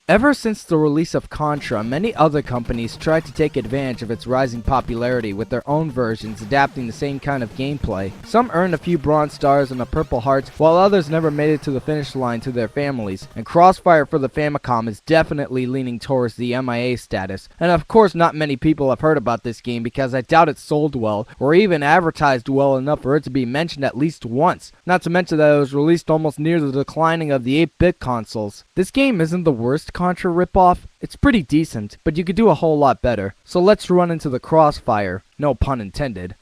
Ever since the release of Contra, many other companies tried to take advantage of its rising popularity with their own versions adapting the same kind of gameplay. Some earned a few bronze stars and a purple heart, while others never made it to the finish line to their families. And Crossfire for the Famicom is definitely leaning towards the MIA status. And of course not many people have heard about this game because I doubt it sold well, or even advertised well enough for it to be mentioned at least once. Not to mention that it was released almost near the declining of the 8-bit consoles. This game isn't the worst Contra ripoff. It's pretty decent, but you could do a whole lot better. So let's run into the Crossfire. No pun intended.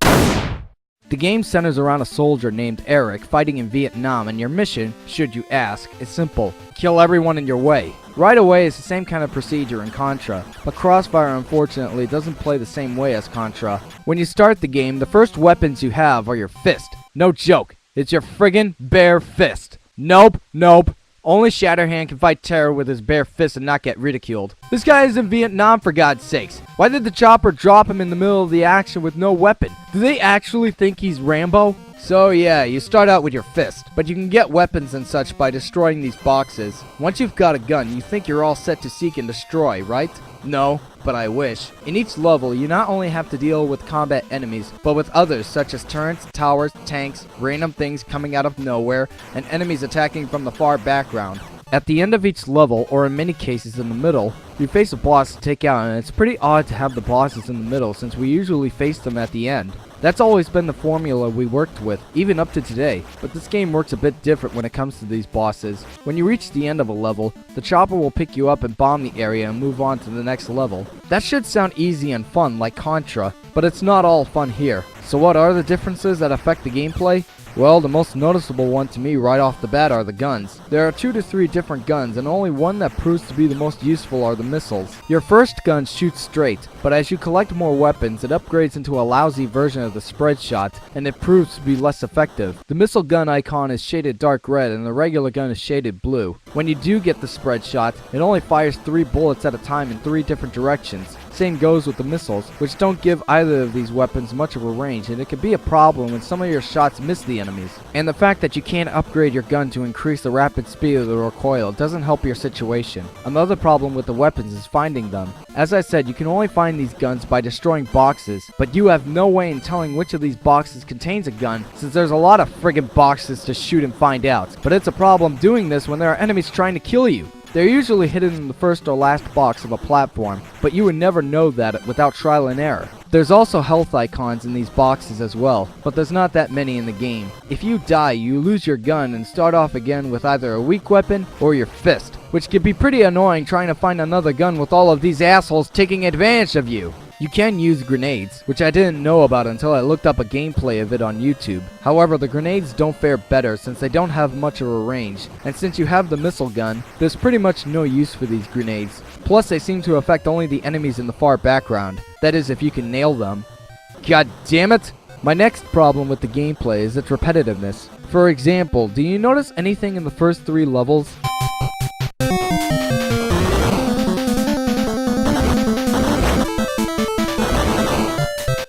The game centers around a soldier named Eric fighting in Vietnam, and your mission, should you ask, is simple. Kill everyone in your way. Right away is the same kind of procedure in Contra, but Crossfire unfortunately doesn't play the same way as Contra. When you start the game, the first weapons you have are your fist. No joke, it's your friggin' bare fist. Nope. Only Shatterhand can fight terror with his bare fist and not get ridiculed. This guy is in Vietnam, for God's sakes. Why did the chopper drop him in the middle of the action with no weapon? Do they actually think he's Rambo? So yeah, you start out with your fist, but you can get weapons and such by destroying these boxes. Once you've got a gun, you think you're all set to seek and destroy, right? No, but I wish. In each level, you not only have to deal with combat enemies, but with others such as turrets, towers, tanks, random things coming out of nowhere, and enemies attacking from the far background. At the end of each level, or in many cases in the middle, you face a boss to take out, and it's pretty odd to have the bosses in the middle since we usually face them at the end. That's always been the formula we worked with, even up to today, but this game works a bit different when it comes to these bosses. When you reach the end of a level, the chopper will pick you up and bomb the area and move on to the next level. That should sound easy and fun like Contra, but it's not all fun here. So what are the differences that affect the gameplay? Well, the most noticeable one to me right off the bat are the guns. There are 2 to 3 different guns, and only one that proves to be the most useful are the missiles. Your first gun shoots straight, but as you collect more weapons, it upgrades into a lousy version of the spread shot, and it proves to be less effective. The missile gun icon is shaded dark red, and the regular gun is shaded blue. When you do get the spread shot, it only fires 3 bullets at a time in 3 different directions. Same goes with the missiles, which don't give either of these weapons much of a range, and it can be a problem when some of your shots miss the enemies. And the fact that you can't upgrade your gun to increase the rapid speed of the recoil doesn't help your situation. Another problem with the weapons is finding them. As I said, you can only find these guns by destroying boxes, but you have no way in telling which of these boxes contains a gun, since there's a lot of friggin' boxes to shoot and find out. But it's a problem doing this when there are enemies trying to kill you. They're usually hidden in the first or last box of a platform, but you would never know that without trial and error. There's also health icons in these boxes as well, but there's not that many in the game. If you die, you lose your gun and start off again with either a weak weapon or your fist, which can be pretty annoying trying to find another gun with all of these assholes taking advantage of you. You can use grenades, which I didn't know about until I looked up a gameplay of it on YouTube. However, the grenades don't fare better since they don't have much of a range, and since you have the missile gun, there's pretty much no use for these grenades. Plus, they seem to affect only the enemies in the far background. That is, if you can nail them. God damn it! My next problem with the gameplay is its repetitiveness. For example, do you notice anything in the first 3 levels?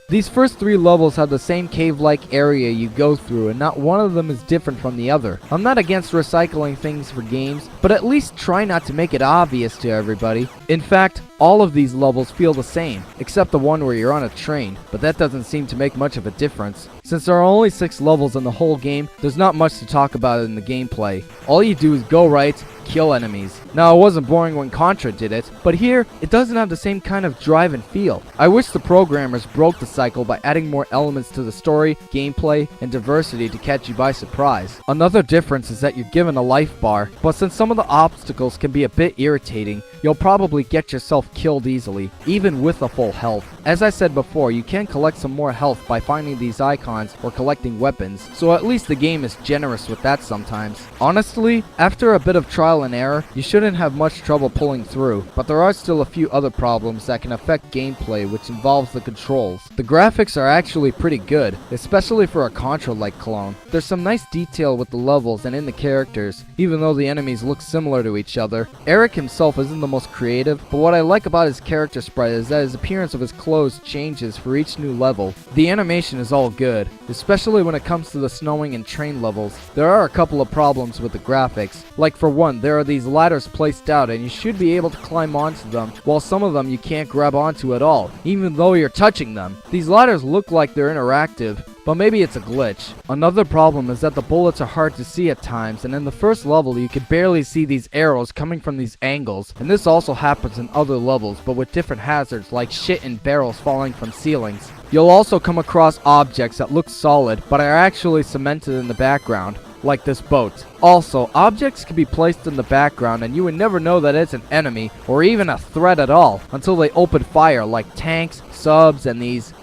These first 3 levels have the same cave-like area you go through, and not one of them is different from the other. I'm not against recycling things for games, but at least try not to make it obvious to everybody. In fact, all of these levels feel the same, except the one where you're on a train, but that doesn't seem to make much of a difference. Since there are only 6 levels in the whole game, there's not much to talk about in the gameplay. All you do is go right, kill enemies. Now, it wasn't boring when Contra did it, but here, it doesn't have the same kind of drive and feel. I wish the programmers broke the cycle by adding more elements to the story, gameplay, and diversity to catch you by surprise. Another difference is that you're given a life bar, but since some of the obstacles can be a bit irritating, you'll probably get yourself killed easily, even with a full health. As I said before, you can collect some more health by finding these icons or collecting weapons, so at least the game is generous with that sometimes. Honestly, after a bit of trial and error, you shouldn't have much trouble pulling through, but there are still a few other problems that can affect gameplay, which involves the controls. The graphics are actually pretty good, especially for a Contra-like clone. There's some nice detail with the levels and in the characters, even though the enemies look similar to each other. Eric himself isn't the the most creative, but what I like about his character sprite is that his appearance of his clothes changes for each new level. The animation is all good, especially when it comes to the snowing and train levels. There are a couple of problems with the graphics. Like for one, there are these ladders placed out and you should be able to climb onto them, while some of them you can't grab onto at all, even though you're touching them. These ladders look like they're interactive, but maybe it's a glitch. Another problem is that the bullets are hard to see at times, and in the first level you can barely see these arrows coming from these angles, and this also happens in other levels, but with different hazards like shit and barrels falling from ceilings. You'll also come across objects that look solid, but are actually cemented in the background, like this boat. Also, objects can be placed in the background and you would never know that it's an enemy, or even a threat at all, until they open fire, like tanks, subs, and these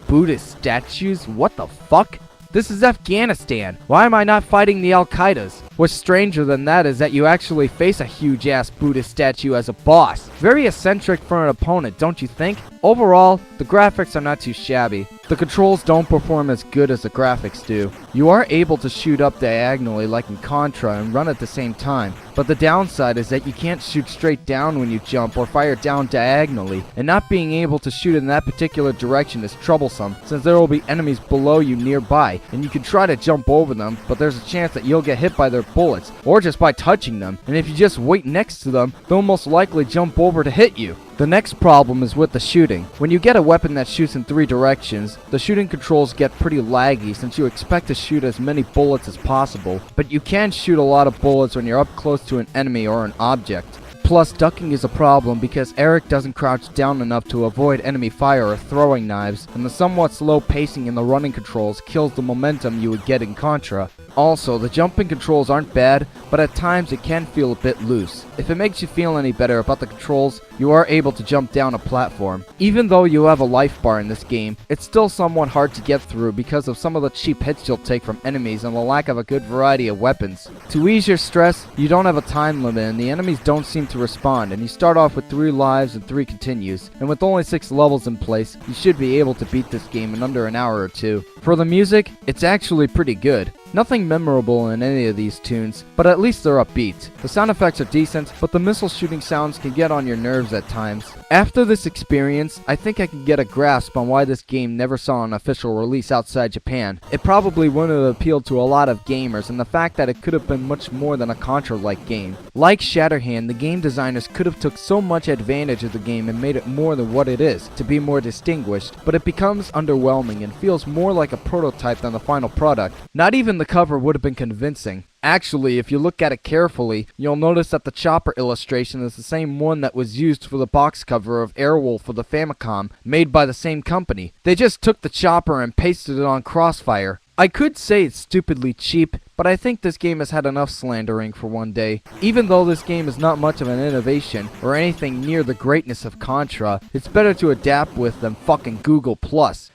Buddhist statues. What the fuck? This is Afghanistan. Why am I not fighting the Al-Qaedas? What's stranger than that is that you actually face a huge-ass Buddhist statue as a boss. Very eccentric for an opponent, don't you think? Overall, the graphics are not too shabby. The controls don't perform as good as the graphics do. You are able to shoot up diagonally like in Contra and run at the same time, but the downside is that you can't shoot straight down when you jump or fire down diagonally, and not being able to shoot in that particular direction is troublesome since there will be enemies below you nearby, and you can try to jump over them, but there's a chance that you'll get hit by their bullets, or just by touching them, and if you just wait next to them, they'll most likely jump over to hit you. The next problem is with the shooting. When you get a weapon that shoots in 3 directions, the shooting controls get pretty laggy since you expect to shoot as many bullets as possible, but you can shoot a lot of bullets when you're up close to an enemy or an object. Plus, ducking is a problem because Eric doesn't crouch down enough to avoid enemy fire or throwing knives, and the somewhat slow pacing in the running controls kills the momentum you would get in Contra. Also, the jumping controls aren't bad, but at times it can feel a bit loose. If it makes you feel any better about the controls, you are able to jump down a platform. Even though you have a life bar in this game, it's still somewhat hard to get through because of some of the cheap hits you'll take from enemies and the lack of a good variety of weapons. To ease your stress, you don't have a time limit and the enemies don't seem to respond, and you start off with 3 lives and 3 continues, and with only 6 levels in place, you should be able to beat this game in under an hour or 2. For the music, it's actually pretty good. Nothing memorable in any of these tunes, but at least they're upbeat. The sound effects are decent, but the missile shooting sounds can get on your nerves at times. After this experience, I think I can get a grasp on why this game never saw an official release outside Japan. It probably wouldn't have appealed to a lot of gamers, and the fact that it could have been much more than a Contra-like game. Like Shatterhand, the game designers could have took so much advantage of the game and made it more than what it is, to be more distinguished, but it becomes underwhelming and feels more like a prototype than the final product. Not even the cover would have been convincing. Actually, if you look at it carefully, you'll notice that the chopper illustration is the same one that was used for the box cover of Airwolf for the Famicom, made by the same company. They just took the chopper and pasted it on Crossfire. I could say it's stupidly cheap, but I think this game has had enough slandering for one day. Even though this game is not much of an innovation, or anything near the greatness of Contra, it's better to adapt with than fucking Google+.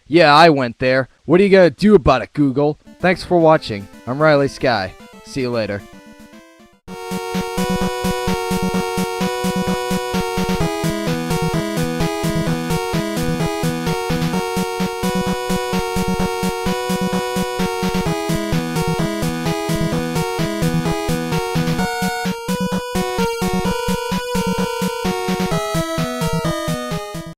Yeah, I went there. What are you gonna do about it, Google? Thanks for watching. I'm Riley Sky. See you later.